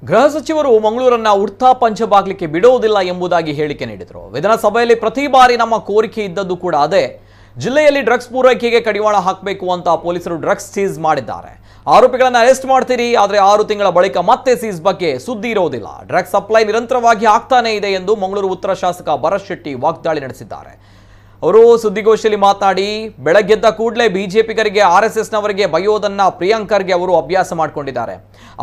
ಗೃಹ ಸಚಿವರು ಮಂಗಳೂರನ್ನ ಉಡ್ತಾ ಪಂಚಬಾಗ್ಲಿಕ್ಕೆ ಬಿಡೋದಿಲ್ಲ ಎಂಬುದಾಗಿ ಹೇಳಿಕೆ ನೀಡಿದರು. ವಿಧಾನಸಭೆಯಲ್ಲಿ ಪ್ರತಿ ಬಾರಿ ನಮ್ಮ ಕೋರಿಕೆ ಇದ್ದದ್ದು ಕೂಡ ಅದೇ. ಜಿಲ್ಲೆಯಲ್ಲಿ ಡ್ರಗ್ಸ್ ಪೂರೈಕೆಗೆ ಕಡಿವಾಣ ಹಾಕಬೇಕು ಅಂತ ಪೊಲೀಸರು ಡ್ರಗ್ಸ್ ಸೀಸ್ ಮಾಡಿದ್ದಾರೆ. ಆರೋಪಿಗಳನ್ನು ಅರೆಸ್ಟ್ ಮಾಡ್ತೀರಿ, ಆದರೆ 6 ತಿಂಗಳ ಬಳಿಕ ಮತ್ತೆ ಸೀಸ್ ಬಗ್ಗೆ ಸುದ್ದಿ ಇರೋದಿಲ್ಲ. ಡ್ರಗ್ಸ್ ಸಪ್ಲೈ ನಿರಂತರವಾಗಿ ಆಗ್ತಾನೇ ಇದೆ ಎಂದು ಮಂಗಳೂರು ಉತ್ತರ ಶಾಸಕ ಭರತ್ ಶೆಟ್ಟಿ ವಾಗ್ದಾಳಿ ನಡೆಸಿದ್ದಾರೆ. ಅವರು ಸುದ್ದಿಗೋಷ್ಠಿಯಲ್ಲಿ ಮಾತನಾಡಿ, ಬೆಳಗ್ಗೆದ್ದ ಕೂಡಲೇ ಬಿಜೆಪಿಗರಿಗೆ ಆರ್ಎಸ್ಎಸ್ನವರಿಗೆ ಬಯೋದನ್ನ ಪ್ರಿಯಾಂಕರ್ಗೆ ಅವರು ಅಭ್ಯಾಸ ಮಾಡಿಕೊಂಡಿದ್ದಾರೆ.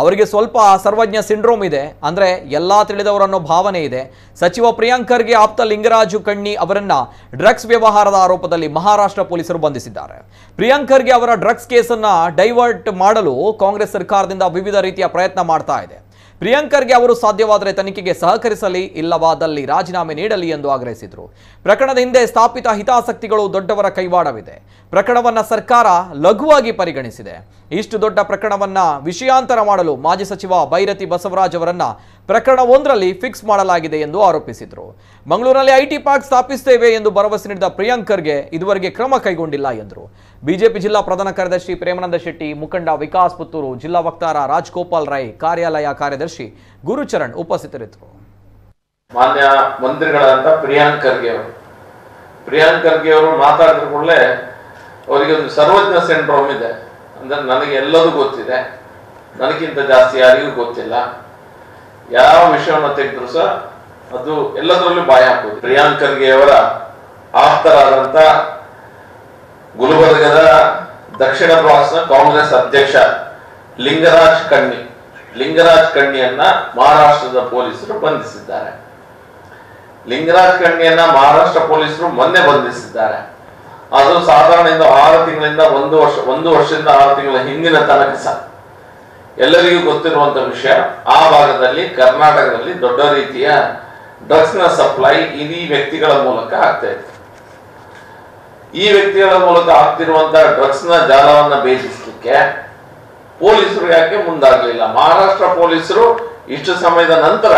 ಅವರಿಗೆ ಸ್ವಲ್ಪ ಸರ್ವಜ್ಞ ಸಿಂಡ್ರೋಮ್ ಇದೆ, ಅಂದರೆ ಎಲ್ಲ ತಿಳಿದವರು ಅನ್ನೋ ಭಾವನೆ ಇದೆ. ಸಚಿವ ಪ್ರಿಯಾಂಕರ್ಗೆ ಆಪ್ತ ಲಿಂಗರಾಜು ಕಣ್ಣಿ ಅವರನ್ನ ಡ್ರಗ್ಸ್ ವ್ಯವಹಾರದ ಆರೋಪದಲ್ಲಿ ಮಹಾರಾಷ್ಟ್ರ ಪೊಲೀಸರು ಬಂಧಿಸಿದ್ದಾರೆ. ಪ್ರಿಯಾಂಕರ್ಗೆ ಅವರ ಡ್ರಗ್ಸ್ ಕೇಸನ್ನ ಡೈವರ್ಟ್ ಮಾಡಲು ಕಾಂಗ್ರೆಸ್ ಸರ್ಕಾರದಿಂದ ವಿವಿಧ ರೀತಿಯ ಪ್ರಯತ್ನ ಮಾಡ್ತಾ ಇದೆ. ಪ್ರಿಯಾಂಕರ್ಗೆ ಅವರು ಸಾಧ್ಯವಾದರೆ ತನಿಖೆಗೆ ಸಹಕರಿಸಲಿ, ಇಲ್ಲವಾದಲ್ಲಿ ರಾಜೀನಾಮೆ ನೀಡಲಿ ಎಂದು ಆಗ್ರಹಿಸಿದರು. ಪ್ರಕರಣದ ಹಿಂದೆ ಸ್ಥಾಪಿತ ಹಿತಾಸಕ್ತಿಗಳು ದೊಡ್ಡವರ ಕೈವಾಡವಿದೆ. ಪ್ರಕರಣವನ್ನ ಸರ್ಕಾರ ಲಘುವಾಗಿ ಪರಿಗಣಿಸಿದೆ. ಇಷ್ಟು ದೊಡ್ಡ ಪ್ರಕರಣವನ್ನ ವಿಷಯಾಂತರ ಮಾಡಲು ಮಾಜಿ ಸಚಿವ ಬೈರತಿ ಬಸವರಾಜ್ ಅವರನ್ನ ಪ್ರಕರಣ 1ರಲ್ಲಿ ಫಿಕ್ಸ್ ಮಾಡಲಾಗಿದೆ ಎಂದು ಆರೋಪಿಸಿದರು. ಮಂಗಳೂರಿನಲ್ಲಿ ಐಟಿ ಪಾರ್ಕ್ ಸ್ಥಾಪಿಸುತ್ತೇವೆ ಎಂದು ಭರವಸೆ ನೀಡಿದ ಪ್ರಿಯಾಂಕರ್ಗೆ ಇದುವರೆಗೆ ಕ್ರಮ ಕೈಗೊಂಡಿಲ್ಲ ಎಂದರು. ಬಿಜೆಪಿ ಜಿಲ್ಲಾ ಪ್ರಧಾನ ಕಾರ್ಯದರ್ಶಿ ಪ್ರೇಮಾನಂದ ಶೆಟ್ಟಿ, ಮುಖಂಡ ವಿಕಾಸ್ ಪುತ್ತೂರು, ಜಿಲ್ಲಾ ವಕ್ತಾರ ರಾಜ್ಗೋಪಾಲ್ ರೈ, ಕಾರ್ಯಾಲಯ ಕಾರ್ಯದರ್ಶಿ ಗುರುಚರಣ್ ಉಪಸ್ಥಿತರಿದ್ದರು. ಮಾನ್ಯ ಮಂತ್ರಿಗಳಾದಂತ ಪ್ರಿಯಾಂಕರ್ಗೆ ಅವರು ಮಾತಾಡಿದ ಕೂಡಲೇ ಅವರಿಗೆ ಒಂದು ಸರ್ವಜ್ಞ ಸಿಂಡ್ರೋಮ್ ಇದೆ. ಅಂದ್ರೆ ನನಗೆ ಎಲ್ಲದೂ ಗೊತ್ತಿದೆ, ನನಗಿಂತ ಜಾಸ್ತಿ ಯಾರಿಗೂ ಗೊತ್ತಿಲ್ಲ. ಯಾವ ವಿಷಯವನ್ನು ತೆಗೆದ್ರು ಸಹ ಅದು ಎಲ್ಲದರಲ್ಲೂ ಬಾಯಿ ಹಾಕುವುದು. ಪ್ರಿಯಾಂಕರ್ಗೆ ಅವರ ಆಪ್ತರಾದಂತ ಗುಲ್ಬರ್ಗದ ದಕ್ಷಿಣ ಬ್ಲಾಕ್ಸ್ನ ಕಾಂಗ್ರೆಸ್ ಅಧ್ಯಕ್ಷ ಲಿಂಗರಾಜ್ ಕಣ್ಣಿಯನ್ನ ಮಹಾರಾಷ್ಟ್ರದ ಪೊಲೀಸರು ಬಂಧಿಸಿದ್ದಾರೆ. ಲಿಂಗರಾಜ್ ಕಣ್ಣಿಯನ್ನ ಮಹಾರಾಷ್ಟ್ರ ಪೊಲೀಸರು ಮೊನ್ನೆ ಬಂಧಿಸಿದ್ದಾರೆ. ಅದು ಸಾಧಾರಣ 6 ತಿಂಗಳಿಂದ 1 ವರ್ಷದಿಂದ 6 ತಿಂಗಳ ಹಿಂದಿನ ತನಕ ಸಹ ಎಲ್ಲರಿಗೂ ಗೊತ್ತಿರುವಂತ ವಿಷಯ. ಆ ಭಾಗದಲ್ಲಿ ಕರ್ನಾಟಕದಲ್ಲಿ ದೊಡ್ಡ ರೀತಿಯ ಡ್ರಗ್ಸ್ ನ ಸಪ್ಲೈ ಈ ವ್ಯಕ್ತಿಗಳ ಮೂಲಕ ಆಗ್ತಾ ಇದೆ. ಈ ವ್ಯಕ್ತಿಗಳ ಮೂಲಕ ಆಗ್ತಿರುವಂತಹ ಡ್ರಗ್ಸ್ ನ ಜಾಲವನ್ನ ಭೇದಿಸಲಿಕ್ಕೆ ಪೊಲೀಸರು ಯಾಕೆ ಮುಂದಾಗಲಿಲ್ಲ? ಮಹಾರಾಷ್ಟ್ರ ಪೊಲೀಸರು ಇಷ್ಟು ಸಮಯದ ನಂತರ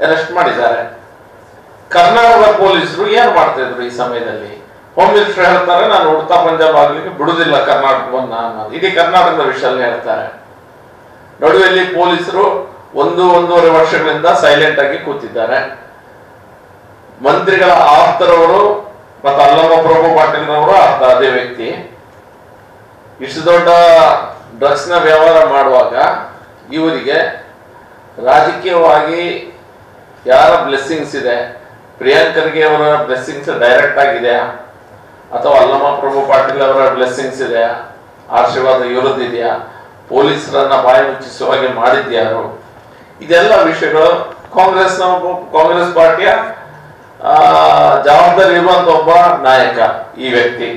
ಅರೆಸ್ಟ್ ಮಾಡಿದ್ದಾರೆ. ಕರ್ನಾಟಕದ ಪೊಲೀಸರು ಏನ್ ಮಾಡ್ತಾ ಇದ್ರು ಈ ಸಮಯದಲ್ಲಿ? ಹೋಮ್ ಮಿನಿಸ್ಟರ್ ಹೇಳ್ತಾರೆ, ನಾನು ಉಡ್ತಾ ಪಂಜಾಬ್ ಆಗ್ಲಿಕ್ಕೆ ಬಿಡುದಿಲ್ಲ ಕರ್ನಾಟಕವನ್ನ ಅನ್ನೋದು. ಇಡೀ ಕರ್ನಾಟಕದ ವಿಷಯದಲ್ಲಿ ಹೇಳ್ತಾರೆ. ನಡುವೆಯಲ್ಲಿ ಪೊಲೀಸರು 1-1.5 ವರ್ಷಗಳಿಂದ ಸೈಲೆಂಟ್ ಆಗಿ ಕೂತಿದ್ದಾರೆ. ಮಂತ್ರಿಗಳ ಆಪ್ತರವರು ಮತ್ತು ಅಲ್ಲಮ್ಮ ಪ್ರಭು ಪಾಟೀಲ್ ರವರು ಅದೇ ವ್ಯಕ್ತಿ ಇಷ್ಟು ದೊಡ್ಡ ಡ್ರಗ್ಸ್ ನ ವ್ಯವಹಾರ ಮಾಡುವಾಗ ಇವರಿಗೆ ರಾಜಕೀಯವಾಗಿ ಯಾರ ಬ್ಲೆಸ್ಸಿಂಗ್ಸ್ ಇದೆ? ಪ್ರಿಯಾಂಕರ್ಗೆ ಅವರ ಬ್ಲೆಸ್ಸಿಂಗ್ಸ್ ಡೈರೆಕ್ಟ್ ಆಗಿದೆಯಾ, ಅಥವಾ ಅಲ್ಲಮ್ಮ ಪ್ರಭು ಪಾಟೀಲ್ ಅವರ ಬ್ಲೆಸ್ಸಿಂಗ್ಸ್ ಇದೆಯಾ, ಆಶೀರ್ವಾದ ಇರೋದಿದೆಯಾ, ಪೊಲೀಸರನ್ನ ಬಾಯಿ ಮುಚ್ಚಿಸುವ ಹಾಗೆ ಮಾಡಿದ್ಯಾರು? ಇದೆಲ್ಲ ವಿಷಯಗಳು ಕಾಂಗ್ರೆಸ್ ಪಾರ್ಟಿಯ ಜವಾಬ್ದಾರಿ ಇರುವಂತ ಒಬ್ಬ ನಾಯಕ ಈ ವ್ಯಕ್ತಿ.